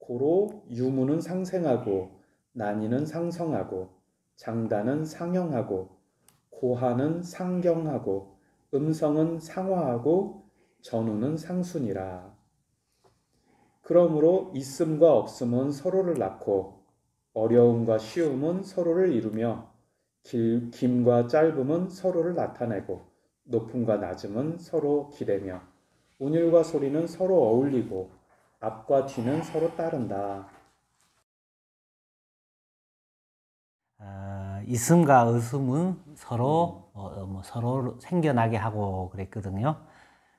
고로 유무는 상생하고 난이는 상성하고 장단은 상형하고 고하는 상경하고 음성은 상화하고 전우는 상순이라. 그러므로 있음과 없음은 서로를 낳고 어려움과 쉬움은 서로를 이루며 김과 짧음은 서로를 나타내고 높음과 낮음은 서로 기대며 운율과 소리는 서로 어울리고 앞과 뒤는 서로 따른다. 있음과 없음은 서로 서로 생겨나게 하고 그랬거든요.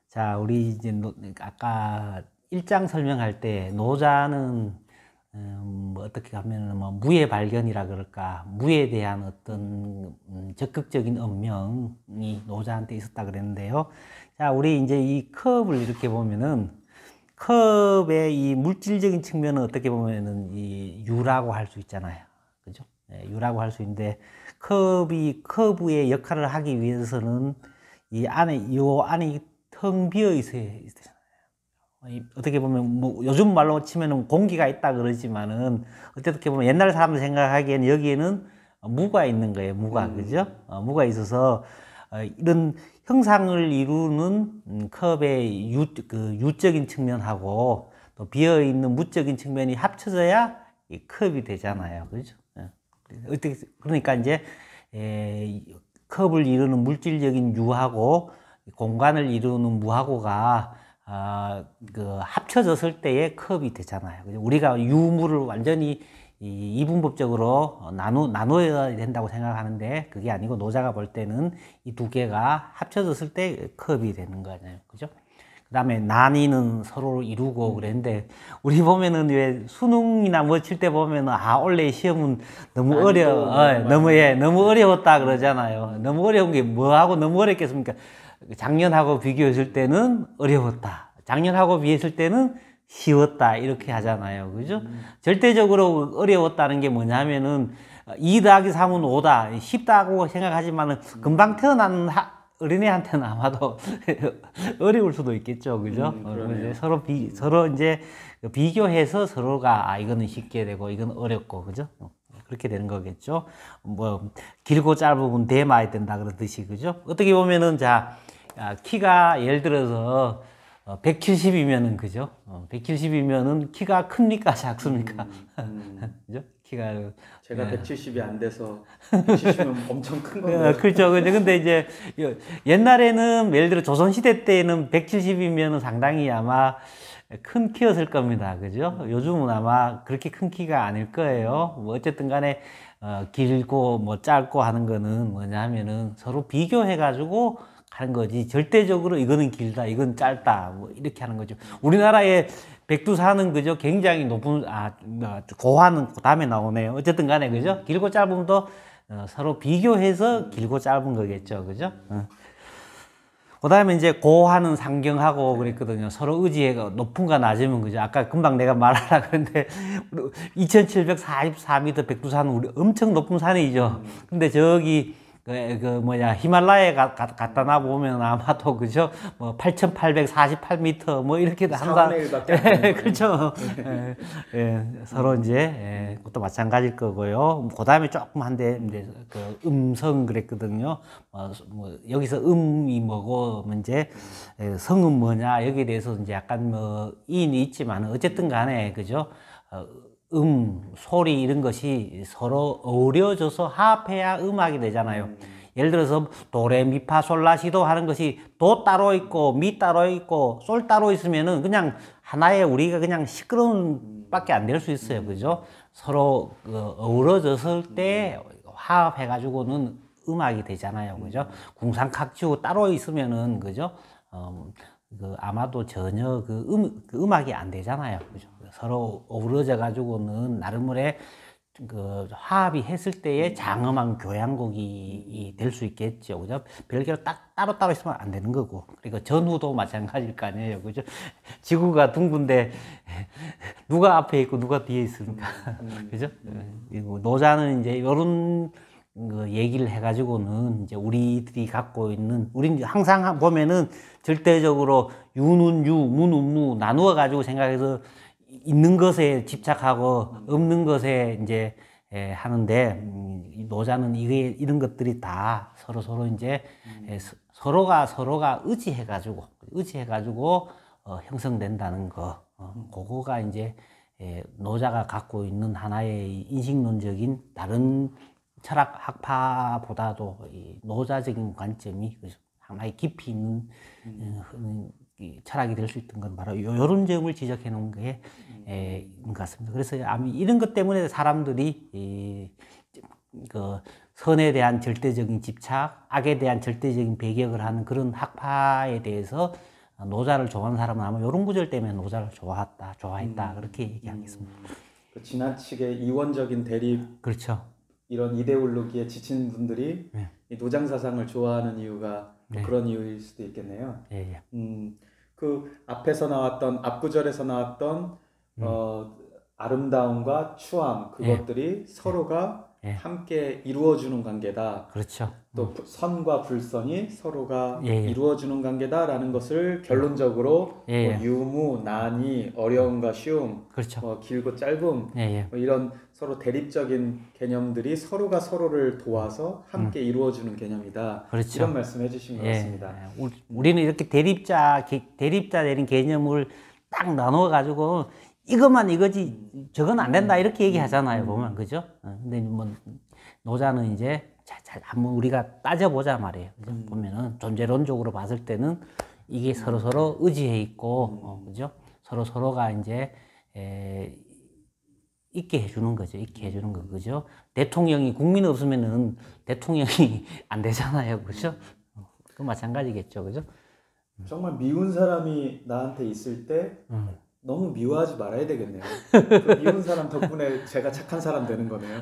자, 우리 이제 아까 1장 설명할 때 노자는 뭐 어떻게 하면 뭐 무의 발견이라 그럴까, 무에 대한 어떤 적극적인 언명이 노자한테 있었다 그랬는데요. 자, 우리 이제 이 컵을 이렇게 보면은 컵의 이 물질적인 측면은 어떻게 보면은 이 유라고 할 수 있잖아요. 그죠? 유라고 할 수 있는데 컵의 역할을 하기 위해서는 이 안에 텅 비어 있어야 되잖아요. 어떻게 보면 뭐 요즘 말로 치면은 공기가 있다 그러지만은 어떻게 보면 옛날 사람들 생각하기에는 여기에는 무가 있는 거예요. 무가. 그죠? 무가 있어서 이런 형상을 이루는 컵의 유적인 측면하고 또 비어 있는 무적인 측면이 합쳐져야 이 컵이 되잖아요. 그죠? 어떻게 그러니까 이제 컵을 이루는 물질적인 유하고 공간을 이루는 무하고가 합쳐졌을 때의 컵이 되잖아요. 우리가 유무를 완전히 이분법적으로 나눠야 된다고 생각하는데 그게 아니고 노자가 볼 때는 이 두 개가 합쳐졌을 때 컵이 되는 거잖아요. 그죠? 그 다음에 난이는 서로 이루고 그랬는데 우리 보면은 왜 수능이나 뭐 칠 때 보면은 원래 시험은 너무 너무 어려웠다 그러잖아요. 너무 어려운 게 뭐하고 너무 어렵겠습니까? 작년하고 비교했을 때는 어려웠다. 작년하고 비했을 때는 쉬웠다. 이렇게 하잖아요. 그죠? 절대적으로 어려웠다는 게 뭐냐면은 2 더하기 3은 5다. 쉽다고 생각하지만은 금방 태어난 어린애한테는 아마도 어려울 수도 있겠죠. 그죠? 서로 이제 비교해서 서로가 이거는 쉽게 되고 이건 어렵고 그죠? 그렇게 되는 거겠죠. 뭐 길고 짧으면 대마야 된다 그러듯이 그죠? 어떻게 보면은 자 키가 예를 들어서 170이면은 그죠? 170이면은 키가 큽니까 작습니까? 그죠? 키가 제가 170이 안 돼서 170이면 엄청 큰 건데요. 그렇죠. 근데 이제 옛날에는 예를 들어 조선시대 때는 170이면 상당히 아마 큰 키였을 겁니다. 그죠? 요즘은 아마 그렇게 큰 키가 아닐 거예요. 뭐 어쨌든 간에 길고 뭐 짧고 하는 거는 뭐냐 하면은 서로 비교해 가지고 하는 거지 절대적으로 이거는 길다 이건 짧다 뭐 이렇게 하는 거죠. 우리나라의 백두산은 그죠 굉장히 높은 고하는 그 다음에 나오네요. 어쨌든 간에 그죠 길고 짧으면 또 서로 비교해서 길고 짧은 거겠죠. 그죠? 그 다음에 이제 고하는 상경하고 그랬거든요. 서로 의지가 높은가 낮으면 그죠. 아까 금방 내가 말하라 그랬는데 2744m 백두산은 우리 엄청 높은 산이죠. 근데 저기 히말라야에 갖다 놔 보면 아마도 그죠 뭐 8848m 뭐 이렇게 항상 그렇죠. 서로 이제 그것도 마찬가지일 거고요. 그 다음에 조금 한데 이제 그 음성 그랬거든요. 뭐 여기서 음이 뭐고 이제 성은 뭐냐 여기에 대해서 이제 약간 뭐 이인이 있지만 어쨌든 간에 그죠. 소리 이런 것이 서로 어우러져서 합해야 음악이 되잖아요. 예를 들어서 도레미파솔라시도 하는 것이 도 따로 있고 미 따로 있고 솔 따로 있으면은 그냥 하나의 우리가 그냥 시끄러운 밖에 안 될 수 있어요. 그죠? 서로 어우러졌을 때 화합해 가지고는 음악이 되잖아요. 그죠? 궁상각주 따로 있으면은 그죠? 아마도 전혀 그 음악이 안 되잖아요. 그죠? 서로 어우러져 가지고는 나름의 화합이 했을 때의 장엄한 교향곡이 될 수 있겠죠. 그죠? 별개로 따로따로 있으면 안 되는 거고. 그리고 전후도 마찬가지일 거 아니에요. 그죠? 지구가 둥근데 누가 앞에 있고 누가 뒤에 있습니까? 그죠? 노자는 이제 이런 얘기를 해가지고는 이제 우리들이 갖고 있는, 우린 항상 보면은 절대적으로 유는 유, 무는 무 나누어 가지고 생각해서 있는 것에 집착하고 없는 것에 이제 하는데 이 노자는 이게 이런 것들이 다 서로 이제 서로가 의지해가지고 형성된다는 거. 그거가 이제 노자가 갖고 있는 하나의 인식론적인 다른 철학 학파보다도 이 노자적인 관점이 하나의 깊이 있는 이 철학이 될 수 있던 건 바로 이런 점을 지적해 놓은 게 것 같습니다. 그래서 아마 이런 것 때문에 사람들이 그 선에 대한 절대적인 집착, 악에 대한 절대적인 배격을 하는 그런 학파에 대해서 노자를 좋아하는 사람은 아마 이런 구절 때문에 노자를 좋아했다 그렇게 얘기하겠습니다. 그 지나치게 이원적인 대립, 그렇죠. 이런 이데올로기에 지친 분들이 네. 이 노장 사상을 좋아하는 이유가 네. 그런 이유일 수도 있겠네요. 예. 그 앞에서 나왔던 앞구절에서 나왔던 아름다움과 추함, 그것들이 서로가 함께 이루어주는 관계다. 그렇죠. 또 선과 불선이 서로가 예. 이루어주는 관계다라는 것을 결론적으로 예. 뭐 유무, 난이, 어려움과 쉬움, 그렇죠. 뭐 길고 짧음, 예. 뭐 이런 서로 대립적인 개념들이 서로가 서로를 도와서 함께 이루어주는 개념이다. 그렇죠. 이런 말씀 해주신 것 같습니다. 우리는 이렇게 대립자 되는 개념을 딱 나눠 가지고 이것만 이거지 저건 안 된다 이렇게 얘기하잖아요. 보면 그죠? 근데 뭐 노자는 이제 한번 우리가 따져보자 말이에요. 그죠? 보면은 존재론적으로 봤을 때는 이게 서로 의지해 있고 그죠? 서로가 이제 있게 해주는 거죠. 있게 해주는 거 그죠? 대통령이 국민 없으면은 대통령이 안 되잖아요. 그죠? 그 마찬가지겠죠. 그죠? 정말 미운 사람이 나한테 있을 때 너무 미워하지 말아야 되겠네요. 그 미운 사람 덕분에 제가 착한 사람 되는 거네요.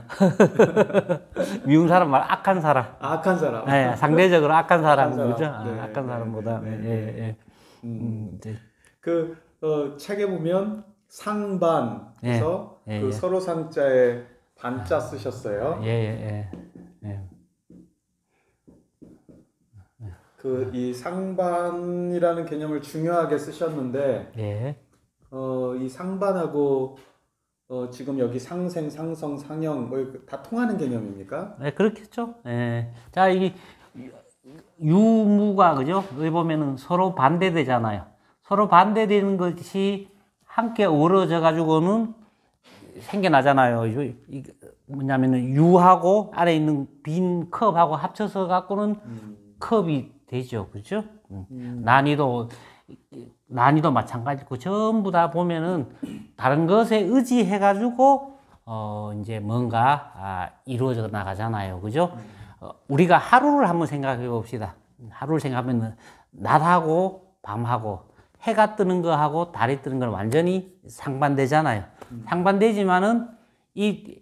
미운 사람 말 악한 사람. 악한 사람. 네, 상대적으로 악한 사람, 사람. 그죠? 네, 악한 사람보다. 그 책에 보면 상반에서 그 서로 상자에 반자 쓰셨어요. 그 이 상반이라는 개념을 중요하게 쓰셨는데, 이 상반하고 지금 여기 상생, 상성, 상형 다 통하는 개념입니까? 네, 그렇겠죠. 자, 이 유무가 그죠? 여기 보면은 서로 반대되잖아요. 서로 반대되는 것이 함께 어우러져 가지고는 생겨나잖아요. 이 뭐냐면은 유하고 아래 있는 빈 컵하고 합쳐서 갖고는 컵이 되죠. 그죠? 난이도 마찬가지고 전부 다 보면은 다른 것에 의지해 가지고 이제 뭔가 이루어져 나가잖아요. 그죠? 우리가 하루를 한번 생각해 봅시다. 하루를 생각하면 낮하고 밤하고 해가 뜨는 거하고 달이 뜨는 건 완전히 상반되잖아요. 상반되지만은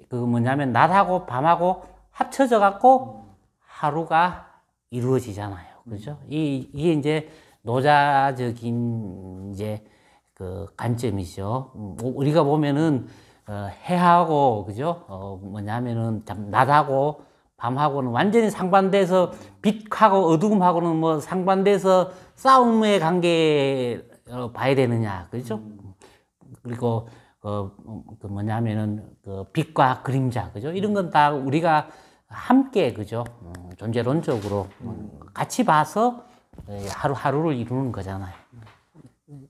그 뭐냐면 낮하고 밤하고 합쳐져 갖고 하루가 이루어지잖아요. 그죠? 이게 이제 노자적인 이제 그 관점이죠. 우리가 보면은 해하고 그죠? 뭐냐면은 낮하고 밤하고는 완전히 상반돼서 빛하고 어두움하고는 뭐 상반돼서 싸움의 관계 봐야 되느냐, 그죠? 그리고 그 뭐냐면은 그 빛과 그림자, 그죠? 이런 건 다 우리가 함께 그죠? 존재론적으로 같이 봐서 하루하루를 이루는 거잖아요.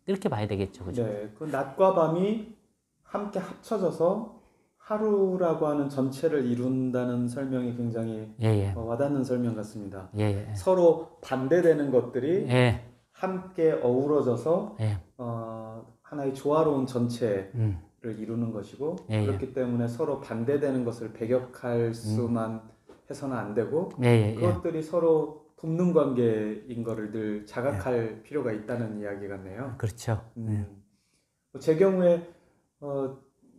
이렇게 봐야 되겠죠, 그죠? 네, 그 낮과 밤이 함께 합쳐져서 하루라고 하는 전체를 이룬다는 설명이 굉장히 와닿는 설명 같습니다. 서로 반대되는 것들이 함께 어우러져서 하나의 조화로운 전체를 이루는 것이고 그렇기 때문에 서로 반대되는 것을 배격할 수만 해서는 안 되고 그것들이 서로 돕는 관계인 거를 늘 자각할 필요가 있다는 이야기 같네요. 그렇죠. 제 경우에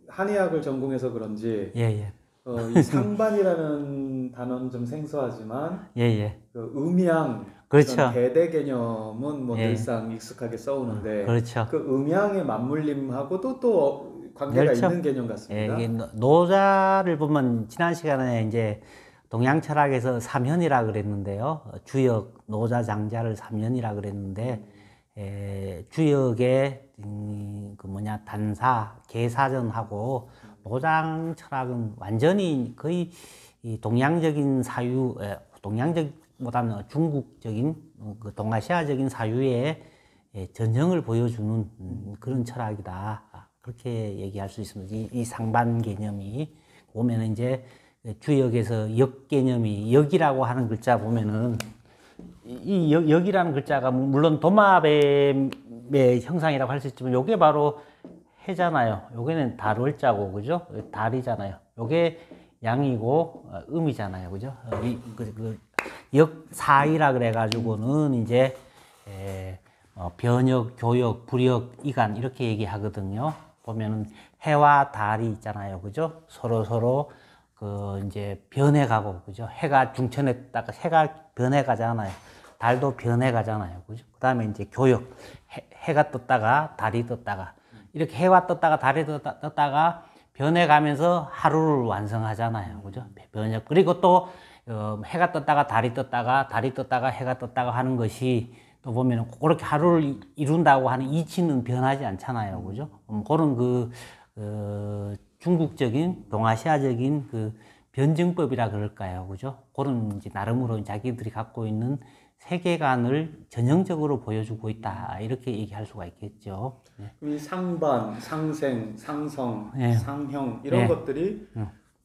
한의학을 전공해서 그런지 이 상반이라는 단어는 좀 생소하지만 그 음양, 그렇죠. 대대 개념은 뭐 늘상 익숙하게 써오는데 그렇죠. 그 음양의 맞물림하고도 또 관계가 그렇죠. 있는 개념 같습니다. 노자를 보면 지난 시간에 이제 동양 철학에서 삼현이라 그랬는데요. 주역, 노자, 장자를 삼현이라 그랬는데 주역의 그 뭐냐 단사, 계사전하고 노장 철학은 완전히 거의 이 동양적인 사유, 동양적보다는 중국적인 그 동아시아적인 사유의 전형을 보여주는 그런 철학이다. 그렇게 얘기할 수 있습니다. 이 상반 개념이 보면은 이제 주역에서 역 개념이 역이라고 하는 글자 보면은 이 역이라는 글자가 물론 도마뱀의 형상이라고 할 수 있지만 요게 바로 해잖아요. 요게는 달월자고 그죠? 달이잖아요. 요게 양이고 음이잖아요. 그죠? 역사이라 그래 가지고는 이제 변역, 교역, 불역, 이간 이렇게 얘기하거든요. 보면은 해와 달이 있잖아요. 그죠? 서로 그 이제 변해가고 그죠? 해가 중천에 딱 해가 변해가잖아요. 달도 변해가잖아요. 그죠? 그다음에 이제 교역, 해가 떴다가 달이 떴다가 이렇게 해가 떴다가 달이 떴다가 변해가면서 하루를 완성하잖아요. 그죠? 변역. 그리고 또 해가 떴다가 달이 떴다가 해가 떴다가 하는 것이 또 보면 그렇게 하루를 이룬다고 하는 이치는 변하지 않잖아요. 그죠? 그런 중국적인, 동아시아적인 그 변증법이라 그럴까요? 그죠? 그런 이제 나름으로 자기들이 갖고 있는 세계관을 전형적으로 보여주고 있다. 이렇게 얘기할 수가 있겠죠. 이 상반, 상생, 상성, 네. 상형 이런 네. 것들이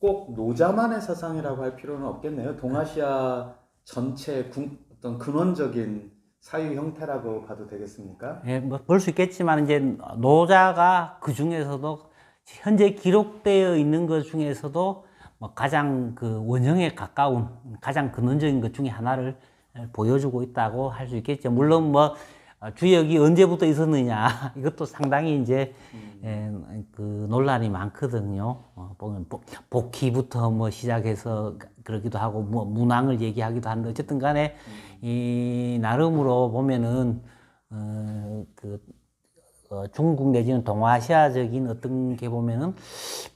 꼭 노자만의 사상이라고 할 필요는 없겠네요. 동아시아 전체 어떤 근원적인 사유 형태라고 봐도 되겠습니까? 예, 뭐 볼 수 있겠지만 이제 노자가 그 중에서도 현재 기록되어 있는 것 중에서도 뭐 가장 그 원형에 가까운 가장 근원적인 것 중에 하나를 보여주고 있다고 할 수 있겠죠. 물론 뭐 주역이 언제부터 있었느냐 이것도 상당히 이제 그 논란이 많거든요. 보면 복희부터 뭐 시작해서 그러기도 하고 뭐 문왕을 얘기하기도 하는데 어쨌든 간에 이 나름으로 보면은 중국 내지는 동아시아적인 어떤 게 보면은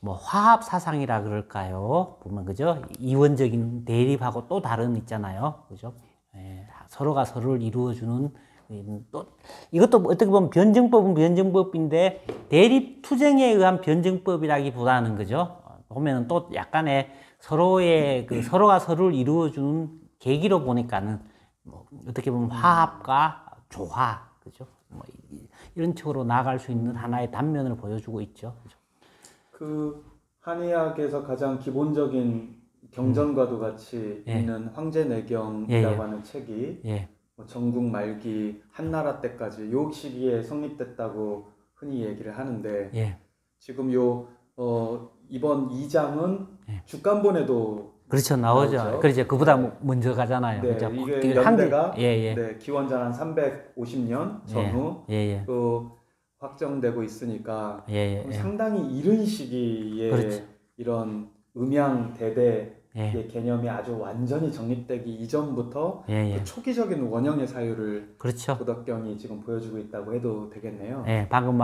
뭐 화합 사상이라 그럴까요? 보면 그죠? 이원적인 대립하고 또 다른 있잖아요. 그죠? 서로가 서로를 이루어주는 또 이것도 어떻게 보면 변증법은 변증법인데 대립 투쟁에 의한 변증법이라기보다는 그죠? 보면은 또 약간의 서로의 그 서로가 서로를 이루어주는 계기로 보니까는 뭐 어떻게 보면 화합과 조화 그죠? 뭐 이런 쪽으로 나아갈 수 있는 하나의 단면을 보여주고 있죠. 그죠? 그 한의학에서 가장 기본적인 경전과도 같이 있는 황제내경이라고 하는 책이 뭐 전국 말기 한나라 때까지 요 시기에 성립됐다고 흔히 얘기를 하는데 지금 이번 2장은 죽간본에도 그렇죠. 나오죠. 그렇죠. 그보다 먼저 가잖아요. 네, 그죠? 이게 연대가 네, 기원전 한 350년 전후 또 확정되고 있으니까 상당히 이른 시기에 그렇죠. 이런 음양 대대의 개념이 아주 완전히 정립되기 이전부터 그 초기적인 원형의 사유를 그렇죠. 도덕경이 지금 보여주고 있다고 해도 되겠네요. 방금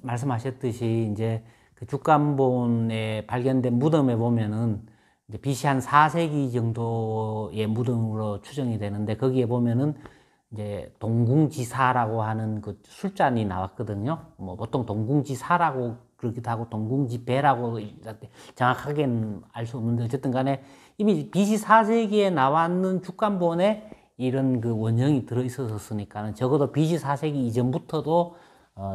말씀하셨듯이 이제 그 죽간본에 발견된 무덤에 보면은 이제 BC 한 4세기 정도의 무덤으로 추정이 되는데 거기에 보면은 이제 동궁지사라고 하는 그 술잔이 나왔거든요. 뭐 보통 동궁지사라고 그러기도 하고 동궁지배라고 정확하게는 알 수 없는데 어쨌든 간에 이미 BC 4세기에 나왔는 죽간본에 이런 그 원형이 들어 있었으니까는 적어도 BC 4세기 이전부터도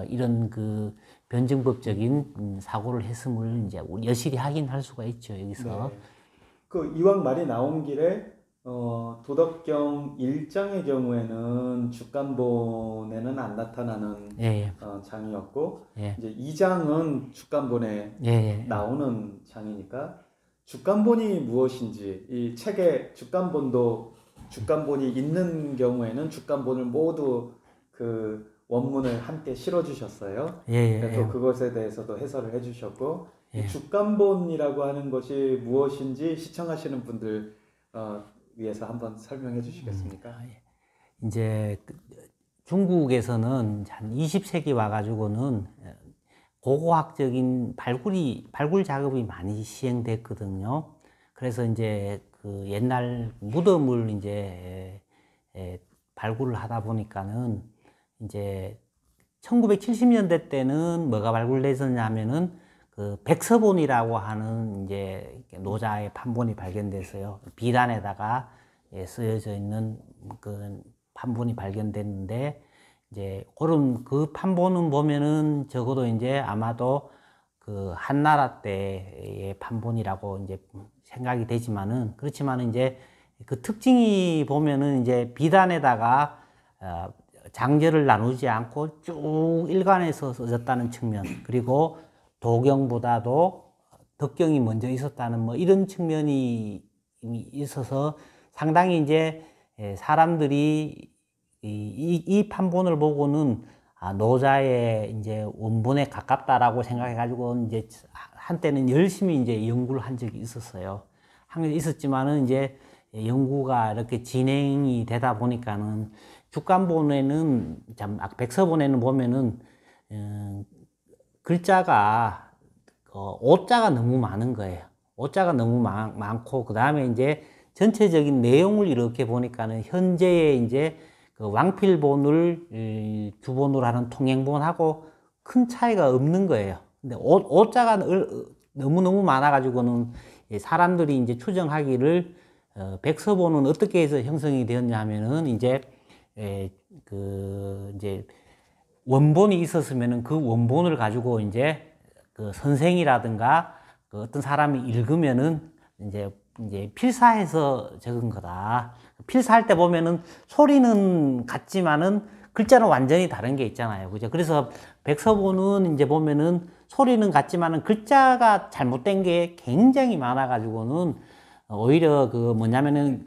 이런 그 변증법적인 사고를 했음을 이제 여실히 확인할 수가 있죠, 여기서. 네. 그 이왕 말이 나온 길에 도덕경 1장의 경우에는 죽간본에는 안 나타나는 장이었고 이제 2장은 죽간본에 나오는 장이니까 죽간본이 무엇인지 이 책의 죽간본이 있는 경우에는 죽간본을 모두 그 원문을 함께 실어주셨어요. 그래서 그것에 대해서도 해설을 해주셨고 이 죽간본이라고 하는 것이 무엇인지 시청하시는 분들 위해서 한번 설명해 주시겠습니까? 이제 중국에서는 한 20세기 와가지고는 고고학적인 발굴 작업이 많이 시행됐거든요. 그래서 이제 그 옛날 무덤을 이제 발굴을 하다 보니까는 이제 1970년대 때는 뭐가 발굴됐었냐 하면은 그 백서본이라고 하는 이제 노자의 판본이 발견됐어요. 비단에다가 쓰여져 있는 그 판본이 발견됐는데, 이제 그런 그 판본은 보면은 적어도 이제 아마도 그 한나라 때의 판본이라고 이제 생각이 되지만은, 그렇지만은 이제 그 특징이 보면은 이제 비단에다가 장절을 나누지 않고 쭉 일관해서 써졌다는 측면, 그리고 도경보다도 덕경이 먼저 있었다는 뭐 이런 측면이 있어서 상당히 이제 사람들이 이 판본을 보고는 노자의 이제 원본에 가깝다라고 생각해가지고 이제 한때는 열심히 이제 연구를 한 적이 있었어요. 한 게 있었지만은 이제 연구가 이렇게 진행이 되다 보니까는 죽간본에는 참 백서본에는 보면은 글자가 오자가 너무 많은 거예요. 오자가 너무 많고, 그 다음에 이제 전체적인 내용을 이렇게 보니까는 현재의 이제 그 왕필본을 주본으로 하는 통행본하고 큰 차이가 없는 거예요. 근데 오자가 너무너무 많아가지고는 사람들이 이제 추정하기를 백서본은 어떻게 해서 형성이 되었냐 하면은 이제 이제 원본이 있었으면은 그 원본을 가지고 이제 그 선생이라든가 그 어떤 사람이 읽으면은 이제 필사해서 적은 거다. 필사할 때 보면은 소리는 같지만은 글자는 완전히 다른 게 있잖아요. 그죠? 그래서 백서본은 이제 보면은 소리는 같지만은 글자가 잘못된 게 굉장히 많아가지고는 오히려 그 뭐냐면은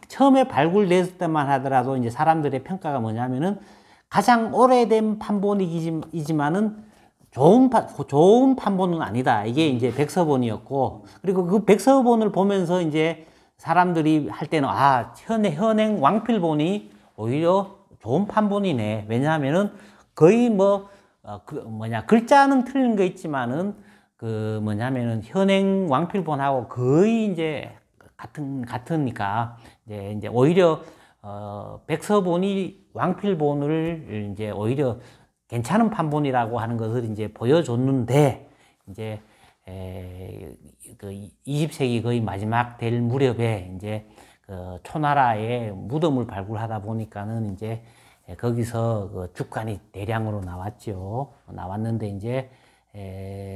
처음에 발굴됐을 때만 하더라도 이제 사람들의 평가가 뭐냐면은 가장 오래된 판본이지만은 좋은 판본은 아니다. 이게 이제 백서본이었고, 그리고 그 백서본을 보면서 이제 사람들이 할 때는 현행 왕필본이 오히려 좋은 판본이네. 왜냐하면은 거의 글자는 틀린 거 있지만은 그 뭐냐면은 현행 왕필본하고 거의 이제 같으니까 이제 오히려 백서본이 왕필본을 이제 오히려 괜찮은 판본이라고 하는 것을 이제 보여줬는데, 이제 그 20세기 거의 마지막 될 무렵에 이제 그 초나라의 무덤을 발굴하다 보니까는 이제 거기서 그 죽간이 대량으로 나왔죠. 나왔는데 이제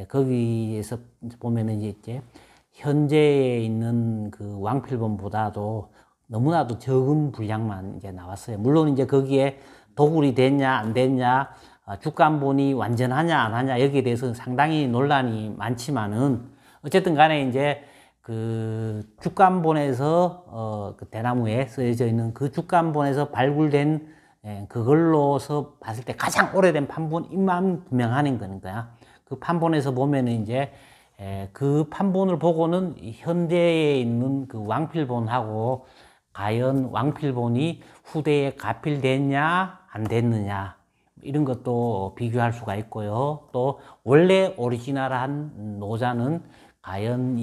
거기에서 보면은 이제 현재에 있는 그 왕필본보다도 너무나도 적은 분량만 이제 나왔어요. 물론 이제 거기에 도굴이 됐냐 안 됐냐, 죽간본이 완전하냐 안 하냐, 여기에 대해서 상당히 논란이 많지만은 어쨌든 간에 이제 그 죽간본에서 그 대나무에 쓰여져 있는 그 죽간본에서 발굴된 그걸로서 봤을 때 가장 오래된 판본임만 분명하는 거니까, 그 판본에서 보면은 이제 그 판본을 보고는 현대에 있는 그 왕필본하고 과연 왕필본이 후대에 가필됐냐 안 됐느냐, 이런 것도 비교할 수가 있고요. 또 원래 오리지널한 노자는 과연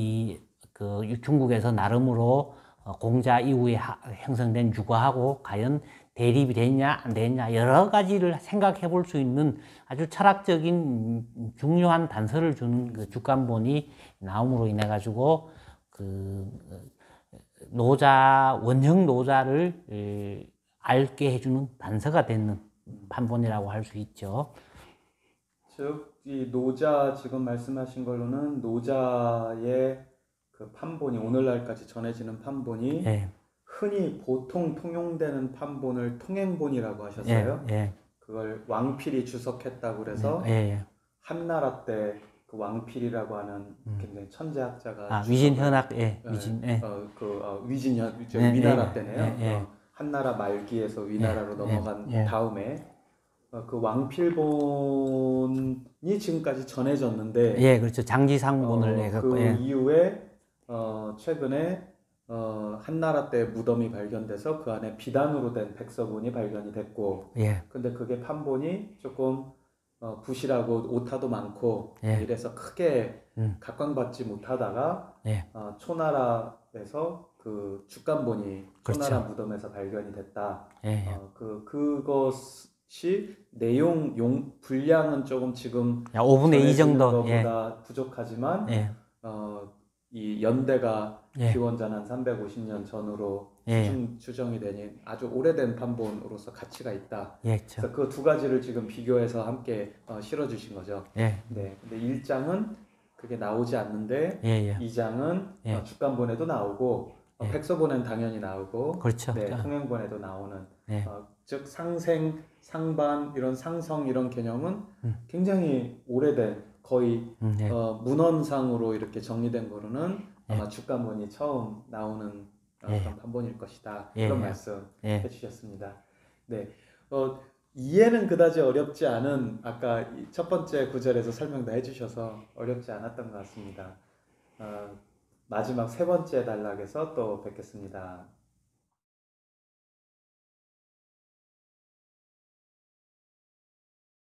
그 중국에서 나름으로 공자 이후에 형성된 유과하고 과연 대립이 됐냐 안 됐냐, 여러 가지를 생각해 볼 수 있는 아주 철학적인 중요한 단서를 주는 그 죽간본이 나옴으로 인해 가지고 그 원형 노자를 알게 해주는 단서가 되는 판본이라고 할 수 있죠. 즉, 이 노자 지금 말씀하신 걸로는 노자의 그 판본이 오늘날까지 전해지는 판본이 흔히 보통 통용되는 판본을 통행본이라고 하셨어요. 그걸 왕필이 주석했다고 그래서 한나라 때 그 왕필이라고 하는 굉장히 천재학자가 위진현학, 위나라 때네요. 한나라 말기에서 위나라로 넘어간 다음에 그 왕필본이 지금까지 전해졌는데, 그렇죠. 장지상본을 해갖고 그 이후에 최근에 한나라 때 무덤이 발견돼서 그 안에 비단으로 된 백서본이 발견이 됐고, 근데 그게 판본이 조금 부실하고 오타도 많고 이래서 크게 각광받지 못하다가 초나라에서 그 죽간본이 초나라 무덤에서 발견이 됐다. 것이 내용 분량은 조금 지금 5분의 2 전해지는 정도. 예. 것보다 부족하지만 예. 이 연대가 예. 기원전 한 350년 전으로 예. 추정이 되니 아주 오래된 판본으로서 가치가 있다. 예. 그렇죠. 그래서 그 두 가지를 지금 비교해서 함께 실어주신 거죠. 예. 네. 근데 1장은 그게 나오지 않는데 예. 예. 2장은 예. 죽간본에도 나오고 예. 백서본엔 당연히 나오고 그렇죠. 네, 통행본에도 나오는 예. 즉 상생, 상반 이런 상성 이런 개념은 음. 굉장히 오래된 거의 예. 문헌상으로 이렇게 정리된 거로는 예. 아마 죽간본이 처음 나오는 예. 그런 판본일 것이다. 예. 그런 예. 말씀 예. 해주셨습니다. 네, 이해는 그다지 어렵지 않은 아까 첫 번째 구절에서 설명도 해주셔서 어렵지 않았던 것 같습니다. 마지막 세 번째 단락에서 또 뵙겠습니다.